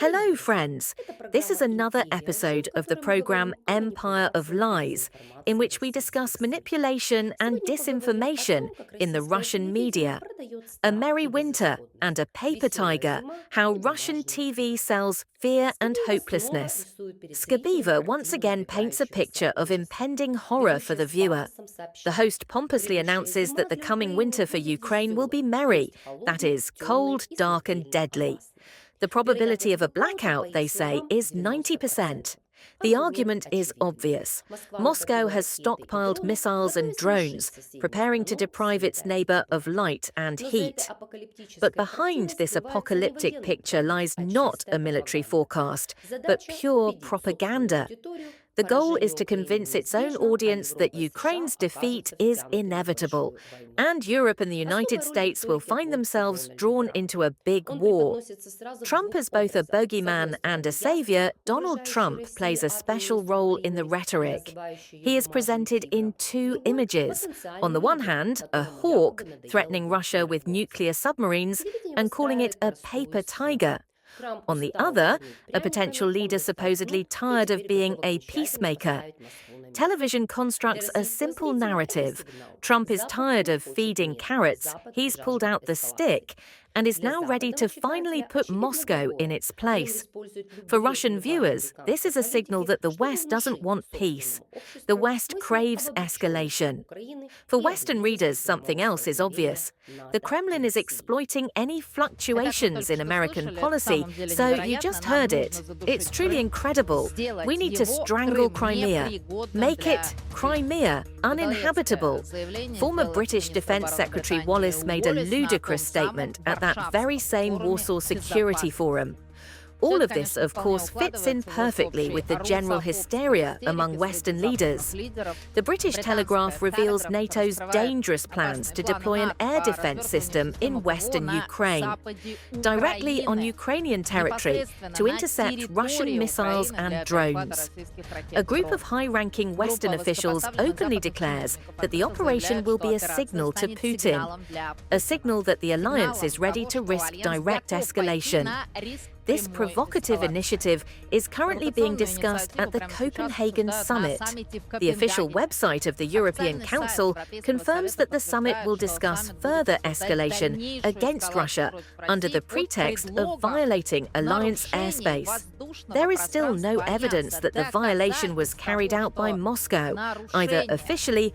Hello, friends. This is another episode of the program Empire of Lies, in which we discuss manipulation and disinformation in the Russian media. A merry winter and a paper tiger, how Russian TV sells fear and hopelessness. Skabeeva once again paints a picture of impending horror for the viewer. The host pompously announces that the coming winter for Ukraine will be merry, that is, cold, dark and deadly. The probability of a blackout, they say, is 90%. The argument is obvious. Moscow has stockpiled missiles and drones, preparing to deprive its neighbor of light and heat. But behind this apocalyptic picture lies not a military forecast, but pure propaganda. The goal is to convince its own audience that Ukraine's defeat is inevitable, and Europe and the United States will find themselves drawn into a big war. Trump as both a bogeyman and a savior, Donald Trump plays a special role in the rhetoric. He is presented in two images. On the one hand, a hawk threatening Russia with nuclear submarines and calling it a paper tiger. On the other, a potential leader supposedly tired of being a peacemaker. Television constructs a simple narrative. Trump is tired of feeding carrots, he's pulled out the stick, and is now ready to finally put Moscow in its place. For Russian viewers, this is a signal that the West doesn't want peace. The West craves escalation. For Western readers, something else is obvious. The Kremlin is exploiting any fluctuations in American policy, so you just heard it. It's truly incredible. We need to strangle Crimea. Make it, Crimea, uninhabitable. Former British Defence Secretary Wallace made a ludicrous statement at that very same Warsaw Security Forum. All of this, of course, fits in perfectly with the general hysteria among Western leaders. The British Telegraph reveals NATO's dangerous plans to deploy an air defense system in western Ukraine, directly on Ukrainian territory, to intercept Russian missiles and drones. A group of high-ranking Western officials openly declares that the operation will be a signal to Putin, a signal that the alliance is ready to risk direct escalation. This provocative initiative is currently being discussed at the Copenhagen summit. The official website of the European Council confirms that the summit will discuss further escalation against Russia under the pretext of violating alliance airspace. There is still no evidence that the violation was carried out by Moscow, either officially